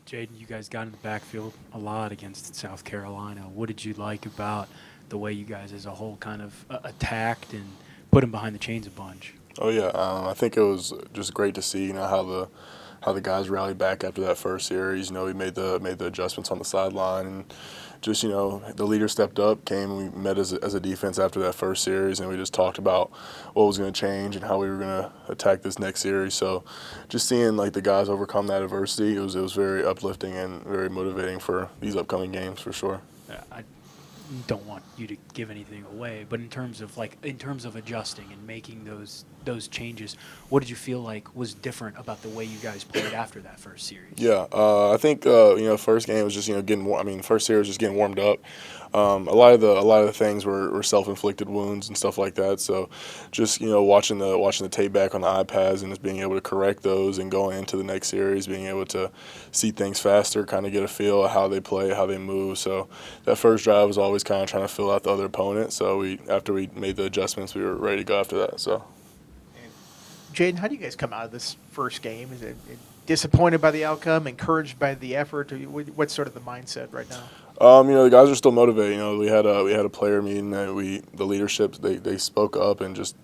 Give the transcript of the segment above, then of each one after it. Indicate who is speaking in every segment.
Speaker 1: Jaden, you guys got in the backfield a lot against South Carolina. What did you like about the way you guys as a whole kind of attacked and put them behind the chains a bunch?
Speaker 2: Oh yeah, I think it was just great to see how the guys rallied back after that first series. We made the adjustments on the sideline, and just the leader stepped up, came, and we met as a defense after that first series, and we just talked about what was going to change and how we were going to attack this next series. So, just seeing like the guys overcome that adversity, it was very uplifting and very motivating for these upcoming games for sure.
Speaker 1: I don't want you to give anything away, but in terms of adjusting and making those changes, what did you feel like was different about the way you guys played after that first series?
Speaker 2: Yeah, I think first game was just getting I mean, first series was just getting warmed up. A lot of the things were self-inflicted wounds and stuff like that. So, just watching the tape back on the iPads and just being able to correct those and going into the next series, being able to see things faster, kind of get a feel of how they play, how they move. So that first drive was always kind of trying to fill out the other opponent. So after we made the adjustments, we were ready to go after that. So.
Speaker 3: Jaden, how do you guys come out of this first game? Is it disappointed by the outcome, encouraged by the effort? Or what's sort of the mindset right now?
Speaker 2: The guys are still motivated. We had a player meeting that the leadership they spoke up and just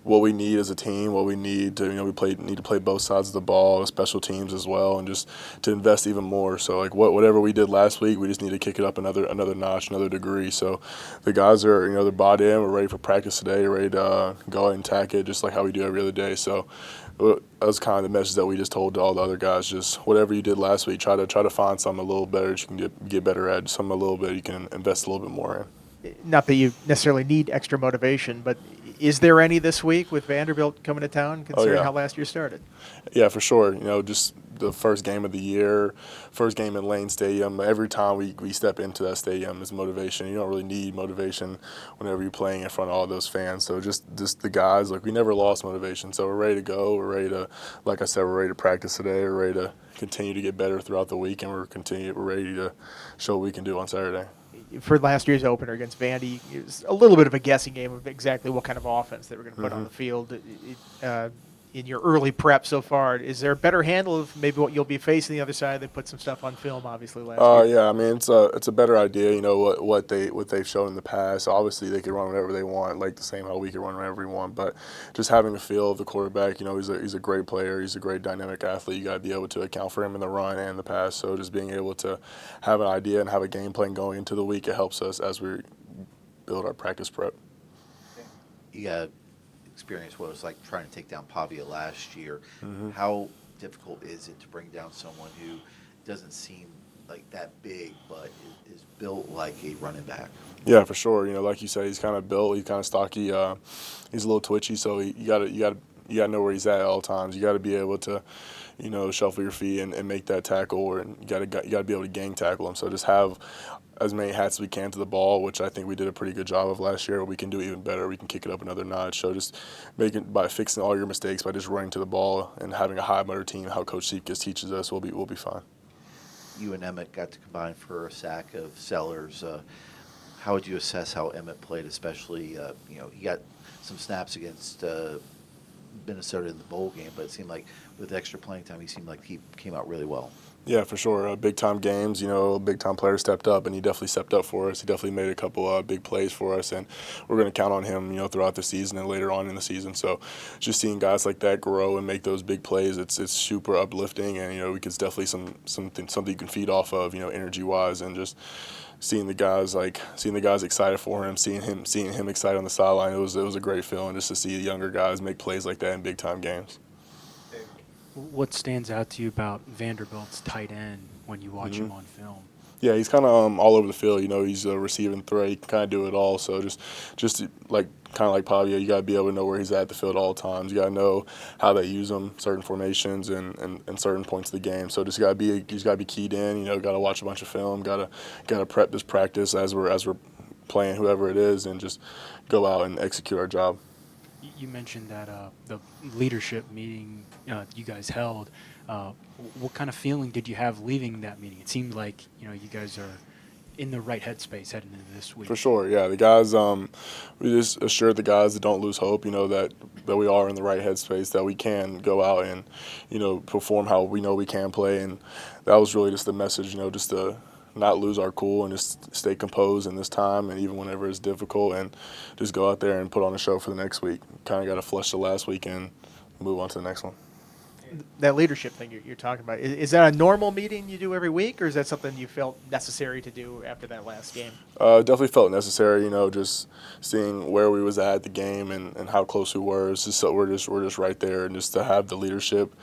Speaker 2: what we need as a team, what we need to need to play both sides of the ball, special teams as well, and just to invest even more. So like whatever we did last week, we just need to kick it up another notch, another degree. So the guys are they're bought in. We're ready for practice today, ready to go out and attack it just like how we do every other day. So that was kind of the message that we just told to all the other guys. Just whatever you did last week, try to find something a little better that you can get better at, something a little bit you can invest a little bit more in.
Speaker 3: Not that you necessarily need extra motivation, but is there any this week with Vanderbilt coming to town, considering how last year started?
Speaker 2: Yeah, for sure. Just the first game of the year, first game in Lane Stadium. Every time we step into that stadium is motivation. You don't really need motivation whenever you're playing in front of all those fans. So just the guys, like we never lost motivation. So we're ready to go. We're ready to, like I said, we're ready to practice today. We're ready to continue to get better throughout the week, and we're ready to show what we can do on Saturday.
Speaker 3: For last year's opener against Vandy, it was a little bit of a guessing game of exactly what kind of offense they were going to put on the field. In your early prep so far, is there a better handle of maybe what you'll be facing the other side? They put some stuff on film, obviously, last year.
Speaker 2: Yeah, I mean it's a better idea. What they've shown in the past. Obviously, they can run whatever they want, like the same how we can run whatever we want. But just having a feel of the quarterback, he's a great player. He's a great dynamic athlete. You got to be able to account for him in the run and the pass. So just being able to have an idea and have a game plan going into the week, it helps us as we build our practice prep.
Speaker 4: You got experience what it was like trying to take down Pavia last year. How difficult is it to bring down someone who doesn't seem like that big, but is built like a running back?
Speaker 2: Yeah, for sure. Like you said, he's kind of built. He's kind of stocky. He's a little twitchy, so you gotta know where he's at all times. You gotta be able to, shuffle your feet and make that tackle, and you gotta be able to gang tackle him. So just have as many hats as we can to the ball, which I think we did a pretty good job of last year. We can do even better. We can kick it up another notch. So just by fixing all your mistakes, by just running to the ball and having a high motor team, how Coach Seepkes teaches us, we'll be fine.
Speaker 4: You and Emmett got to combine for a sack of Sellers. How would you assess how Emmett played, especially, he got some snaps against Minnesota in the bowl game, but it seemed like with extra playing time, he seemed like he came out really well.
Speaker 2: Yeah, for sure. Big time games, big time player stepped up, and he definitely stepped up for us. He definitely made a couple big plays for us, and we're going to count on him, throughout the season and later on in the season. So, just seeing guys like that grow and make those big plays, it's super uplifting, and it's definitely something you can feed off of, energy wise, and just seeing the guys excited for him, seeing him excited on the sideline. It was a great feeling just to see the younger guys make plays like that in big time games.
Speaker 1: What stands out to you about Vanderbilt's tight end when you watch him on film?
Speaker 2: Yeah, he's kind of all over the field. He's a receiving threat. He can kind of do it all. So just like kind of like Pavia, you got to be able to know where he's at the field at all times. You got to know how they use him, certain formations and certain points of the game. So he's got to be keyed in. Got to watch a bunch of film. Got to prep this practice as we're playing whoever it is, and just go out and execute our job.
Speaker 1: You mentioned that the leadership meeting you guys held. What kind of feeling did you have leaving that meeting? It seemed like you guys are in the right headspace heading into this week.
Speaker 2: For sure, yeah. The guys, we just assured the guys that don't lose hope, that we are in the right headspace, that we can go out and, perform how we know we can play. And that was really just the message, just to not lose our cool and just stay composed in this time, and even whenever it's difficult, and just go out there and put on a show for the next week. Kind of got to flush the last week and move on to the next one.
Speaker 3: That leadership thing you're talking about, is that a normal meeting you do every week, or is that something you felt necessary to do after that last game?
Speaker 2: Definitely felt necessary, just seeing where we was at the game and how close we were. It's just so we're just right there, and just to have the leadership,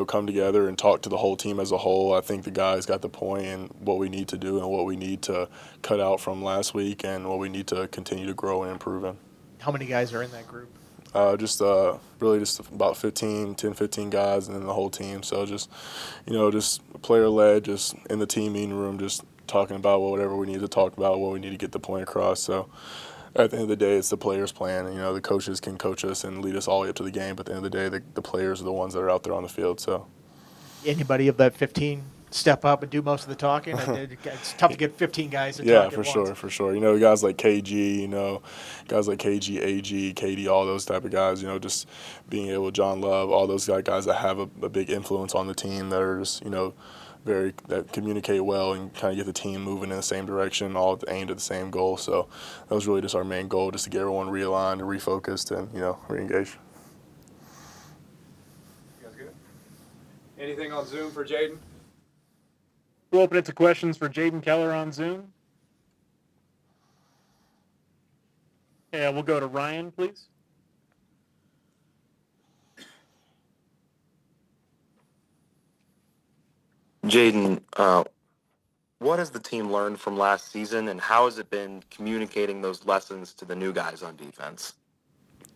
Speaker 2: come together and talk to the whole team as a whole. I think the guys got the point and what we need to do and what we need to cut out from last week and what we need to continue to grow and improve in.
Speaker 3: How many guys are in that group?
Speaker 2: Really just about 15 guys, and then the whole team. So just player-led, just in the team meeting room, just talking about whatever we need to talk about, what we need to get the point across. So at the end of the day, it's the players' plan. The coaches can coach us and lead us all the way up to the game, but at the end of the day, the players are the ones that are out there on the field. So
Speaker 3: anybody of that 15 step up and do most of the talking? It's tough to get 15 guys to talk at once.
Speaker 2: For sure. Guys like KG, guys like KG, AG, KD, all those type of guys, just being able, John Love, all those guys that have a big influence on the team, that are just, that communicate well and kind of get the team moving in the same direction, all aimed at the same goal. So that was really just our main goal, just to get everyone realigned and refocused and, re-engaged.
Speaker 5: You guys good? Anything on Zoom for Jaden?
Speaker 6: We'll open it to questions for Jaden Keller on Zoom. Yeah, we'll go to Ryan, please.
Speaker 7: Jaden, what has the team learned from last season, and how has it been communicating those lessons to the new guys on defense?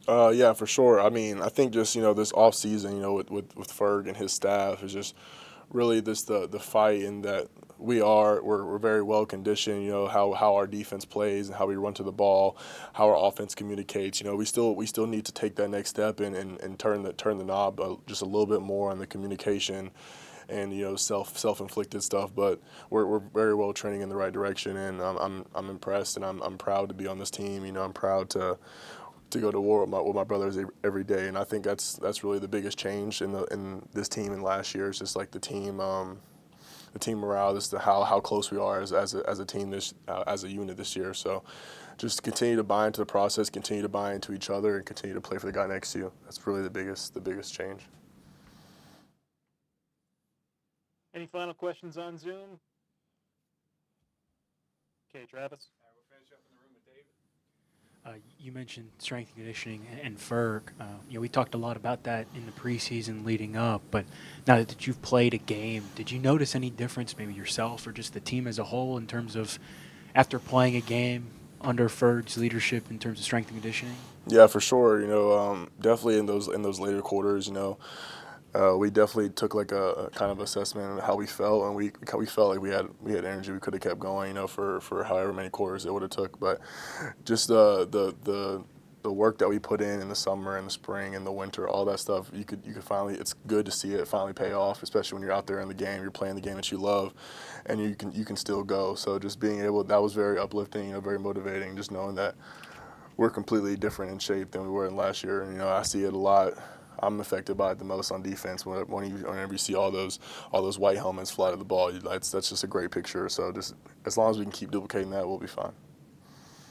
Speaker 2: Yeah, for sure. I mean, I think just, this off season, with Ferg and his staff is just really this the fight, and that we're very well conditioned, how our defense plays and how we run to the ball, how our offense communicates. We still need to take that next step and turn the knob just a little bit more on the communication and self-inflicted stuff, but we're very well trending in the right direction, and I'm impressed, and I'm proud to be on this team. I'm proud to go to war with my brothers every day, and I think that's really the biggest change in this team in last year. It's just like the team morale, just how close we are as a team as a unit this year. So just continue to buy into the process, continue to buy into each other, and continue to play for the guy next to you. That's really the biggest change.
Speaker 6: Any final questions on Zoom? Okay, Travis.
Speaker 5: We'll finish up in the room with David.
Speaker 1: You mentioned strength and conditioning and Ferg. We talked a lot about that in the preseason leading up, but now that you've played a game, did you notice any difference, maybe yourself or just the team as a whole, in terms of after playing a game under Ferg's leadership in terms of strength and conditioning?
Speaker 2: Yeah, for sure. Definitely in those later quarters, we definitely took like a kind of assessment of how we felt, and we felt like we had energy. We could have kept going, for however many quarters it would have took. But just the work that we put in the summer and the spring and the winter, all that stuff, you could finally, it's good to see it finally pay off, especially when you're out there in the game, you're playing the game that you love, and you can still go. So just being able, that was very uplifting, very motivating, just knowing that we're completely different in shape than we were in last year. And I see it a lot. I'm affected by it the most on defense whenever you see all those white helmets fly to the ball. That's just a great picture. So just as long as we can keep duplicating that, we'll be fine.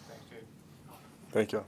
Speaker 5: Thanks, Jaden.
Speaker 2: Thank you.